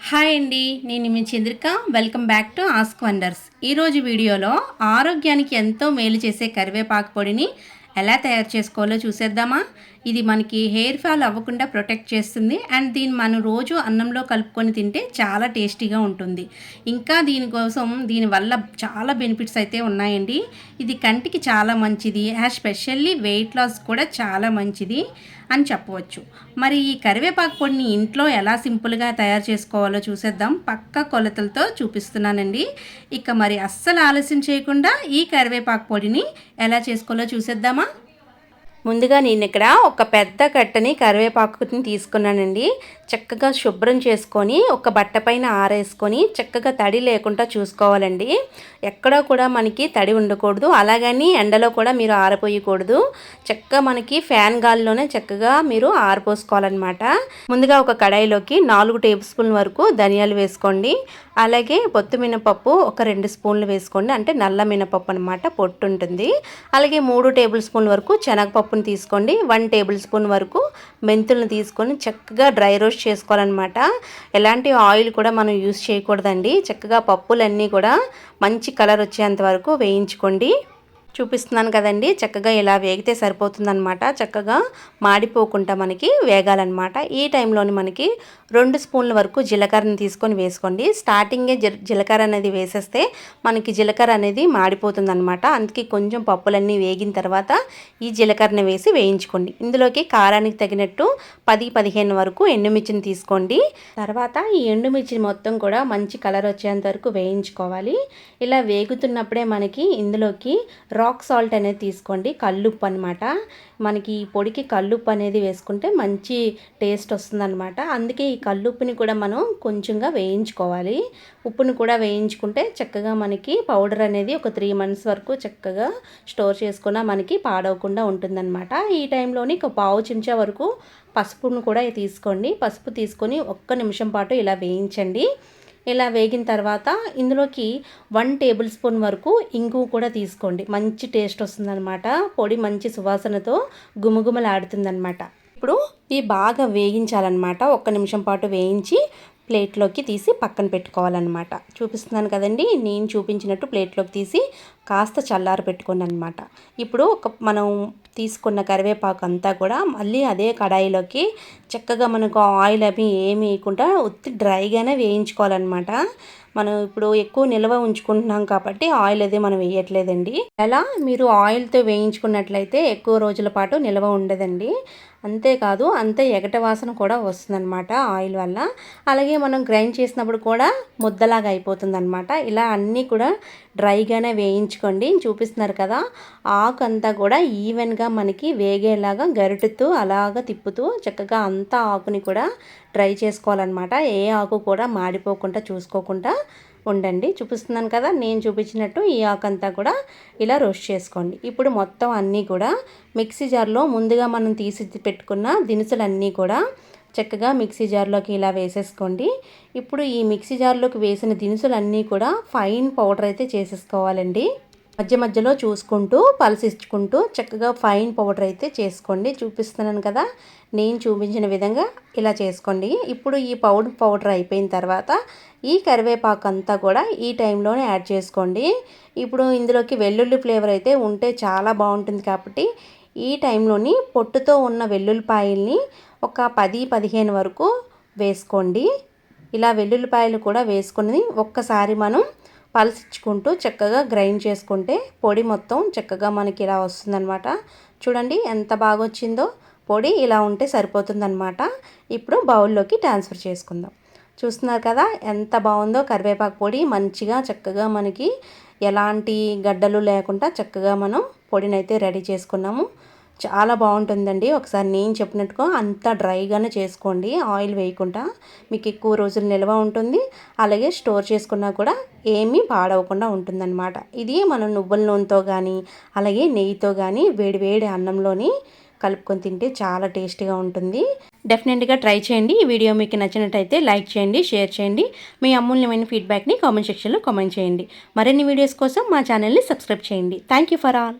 Hi అండి, నేను మీ Chandrika. Welcome back to ask wonders. ఈరోజు వీడియోలో ఆరోగ్యానికి ఎంతో మేలు చేసే కరివేపాకు పొడిని ఎలా తయారు చేసుకోవాలో చూసేద్దామా. ఇది మనకి హెయిర్ ఫాల్ అవ్వకుండా ప్రొటెక్ట్ చేస్తుంది అండ్ దీన్ని మనం రోజు అన్నంలో కలుపుకొని తింటే చాలా టేస్టీగా ఉంటుంది. ఇంకా దీనివల్ల చాలా బెనిఫిట్స్ అయితే ఉన్నాయండి. ఇది కంటికి చాలా మంచిది, స్పెషల్లీ వెయిట్ లాస్ కూడా చాలా మంచిది అని చెప్పవచ్చు. మరి ఈ కరివేపాకు పొడిని ఇంట్లో ఎలా సింపుల్గా తయారు చేసుకోవాలో చూసేద్దాం. పక్కా కొలతలతో చూపిస్తున్నానండి. ఇక మరి అస్సలు ఆలస్యం చేయకుండా ఈ కరివేపాకు పొడిని ఎలా చేసుకోవాలో చూసేద్దామా. ముందుగా నేను ఇక్కడ ఒక పెద్ద కట్టని కరివేపాకుని తీసుకున్నానండి. చక్కగా శుభ్రం చేసుకొని ఒక బట్ట పైన ఆరేసుకొని చక్కగా తడి లేకుండా చూసుకోవాలండి. ఎక్కడా కూడా మనకి తడి ఉండకూడదు, అలాగని ఎండలో కూడా మీరు ఆరపోయకూడదు. చక్కగా మనకి ఫ్యాన్ గాలిలోనే చక్కగా మీరు ఆరపోసుకోవాలన్నమాట. ముందుగా ఒక కడాయిలోకి 4 టేబుల్ స్పూన్ల వరకు ధనియాలు వేసుకోండి. అలాగే పొత్తు మినపప్పు ఒక 2 స్పూన్లు వేసుకోండి, అంటే నల్ల మినపప్పు అనమాట, పొట్టు ఉంటుంది. అలాగే 3 టేబుల్ స్పూన్ల వరకు శనగపప్పును తీసుకోండి. 1 టేబుల్ స్పూన్ వరకు మెంతులను తీసుకొని చక్కగా డ్రై రోస్ట్ చేసుకోవాలన్నమాట. ఎలాంటి ఆయిల్ కూడా మనం యూస్ చేయకూడదండి. చక్కగా పప్పులన్నీ కూడా మంచి కలర్ వచ్చేంత వరకు వేయించుకోండి. చూపిస్తున్నాను కదండి, చక్కగా ఇలా వేగితే సరిపోతుందన్నమాట. చక్కగా మాడిపోకుండా మనకి వేగాలన్నమాట. ఈ టైంలోని మనకి 2 స్పూన్ల వరకు జీలకర్రని తీసుకొని వేసుకోండి. స్టార్టింగే జీలకర్ర అనేది వేసేస్తే మనకి జీలకర్ర అనేది మాడిపోతుందన్నమాట. అందుకే కొంచెం పప్పులన్నీ వేగిన తర్వాత ఈ జీలకర్రని వేసి వేయించుకోండి. ఇందులోకి కారానికి తగినట్టు 10-15 వరకు ఎండుమిర్చిని తీసుకోండి. తర్వాత ఈ ఎండుమిర్చిని మొత్తం కూడా మంచి కలర్ వచ్చేంత వరకు వేయించుకోవాలి. ఇలా వేగుతున్నప్పుడే మనకి ఇందులోకి రాక్ సాల్ట్ అనేది తీసుకోండి, కల్లుప్పు అనమాట. మనకి ఈ పొడికి కల్లుప్పు అనేది వేసుకుంటే మంచి టేస్ట్ వస్తుందన్నమాట. అందుకే ఈ కల్లుప్పుని కూడా మనం కొంచెంగా వేయించుకోవాలి. ఉప్పుని కూడా వేయించుకుంటే చక్కగా మనకి పౌడర్ అనేది ఒక 3 months వరకు చక్కగా స్టోర్ చేసుకున్నా మనకి పాడవకుండా ఉంటుందన్నమాట. ఈ టైంలోని ఒక పావు చెంచా వరకు పసుపును కూడా తీసుకోండి. పసుపు తీసుకొని 1 నిమిషం పాటు ఇలా వేయించండి. ఇలా వేగిన తర్వాత ఇందులోకి 1 టేబుల్ స్పూన్ వరకు ఇంగువ కూడా తీసుకోండి. మంచి టేస్ట్ వస్తుందన్నమాట. పొడి మంచి సువాసనతో గుమగుమలాడుతుందన్నమాట. ఇప్పుడు ఇవి బాగా వేగించాలన్నమాట. 1 నిమిషం పాటు వేయించి ప్లేట్లోకి తీసి పక్కన పెట్టుకోవాలన్నమాట. చూపిస్తున్నాను కదండి, నేను చూపించినట్టు ప్లేట్లోకి తీసి కాస్త చల్లార పెట్టుకోండి అనమాట. ఇప్పుడు మనం తీసుకున్న కరివేపాకు అంతా కూడా మళ్ళీ అదే కడాయిలోకి చక్కగా మనకు ఆయిల్ అవి ఏమి వేయకుండా ఉత్తి డ్రైగానే వేయించుకోవాలన్నమాట. మనం ఇప్పుడు ఎక్కువ నిల్వ ఉంచుకుంటున్నాం కాబట్టి ఆయిల్ అది మనం వేయట్లేదండి. అలా మీరు ఆయిల్తో వేయించుకున్నట్లయితే ఎక్కువ రోజుల పాటు నిల్వ ఉండదండి. అంతేకాదు అంతే ఎగట వాసన కూడా వస్తుందన్నమాట ఆయిల్ వల్ల. అలాగే మనం గ్రైండ్ చేసినప్పుడు కూడా ముద్దలాగా అయిపోతుందన్నమాట. ఇలా అన్నీ కూడా డ్రైగానే వేయించుకోండి. చూపిస్తున్నారు కదా, ఆకు అంతా కూడా ఈవెన్గా మనకి వేగేలాగా గరిటెతో అలాగా తిప్పుతూ చక్కగా అంతా ఆకుని కూడా డ్రై చేసుకోవాలన్నమాట. ఏ ఆకు కూడా మాడిపోకుండా చూసుకోకుండా ఉండండి. చూపిస్తున్నాను కదా, నేను చూపించినట్టు ఈ ఆకంతా కూడా ఇలా రోస్ట్ చేసుకోండి. ఇప్పుడు మొత్తం అన్నీ కూడా మిక్సీ జార్లో ముందుగా మనం తీసి పెట్టుకున్న దినుసులన్నీ కూడా చక్కగా మిక్సీ జార్లోకి ఇలా వేసేసుకోండి. ఇప్పుడు ఈ మిక్సీ జార్లోకి వేసిన దినుసులన్నీ కూడా ఫైన్ పౌడర్ అయితే చేసేసుకోవాలండి. మధ్య మధ్యలో చూసుకుంటూ పలసిచ్చుకుంటూ చక్కగా ఫైన్ పౌడర్ అయితే చేసుకోండి. చూపిస్తున్నాను కదా, నేను చూపించిన విధంగా ఇలా చేసుకోండి. ఇప్పుడు ఈ పౌడర్ అయిపోయిన తర్వాత ఈ కరివేపాకు అంతా కూడా ఈ టైంలోనే యాడ్ చేసుకోండి. ఇప్పుడు ఇందులోకి వెల్లుల్లి ఫ్లేవర్ అయితే ఉంటే చాలా బాగుంటుంది కాబట్టి ఈ టైంలోని పొట్టుతో ఉన్న వెల్లుల్లిపాయల్ని ఒక 10-15 వరకు వేసుకోండి. ఇలా వెల్లుల్లిపాయలు కూడా వేసుకుని ఒక్కసారి మనం పలసిచ్చుకుంటూ చక్కగా గ్రైండ్ చేసుకుంటే పొడి మొత్తం చక్కగా మనకి ఇలా వస్తుందన్నమాట. చూడండి ఎంత బాగా వచ్చిందో పొడి. ఇలా ఉంటే సరిపోతుందన్నమాట. ఇప్పుడు బౌల్లోకి ట్రాన్స్ఫర్ చేసుకుందాం. చూస్తున్నారు కదా ఎంత బాగుందో కరివేపాకు పొడి. మంచిగా చక్కగా మనకి ఎలాంటి గడ్డలు లేకుండా చక్కగా మనం పొడినైతే రెడీ చేసుకున్నాము. చాలా బాగుంటుందండి. ఒకసారి నేను చెప్పినట్టుగా అంతా డ్రైగానే చేసుకోండి, ఆయిల్ వేయకుండా. మీకు ఎక్కువ రోజులు నిల్వ ఉంటుంది. అలాగే స్టోర్ చేసుకున్నా కూడా ఏమీ పాడవకుండా ఉంటుందన్నమాట. ఇది మనం నువ్వుల నూనెతో కానీ అలాగే నెయ్యితో కానీ వేడి అన్నంలోని కలుపుకొని తింటే చాలా టేస్టీగా ఉంటుంది. డెఫినెట్గా ట్రై చేయండి. ఈ వీడియో మీకు నచ్చినట్టయితే లైక్ చేయండి, షేర్ చేయండి. మీ అమూల్యమైన ఫీడ్బ్యాక్ని కామెంట్ సెక్షన్లో కామెంట్ చేయండి. మరిన్ని వీడియోస్ కోసం మా ఛానల్ని సబ్స్క్రైబ్ చేయండి. Thank you for all.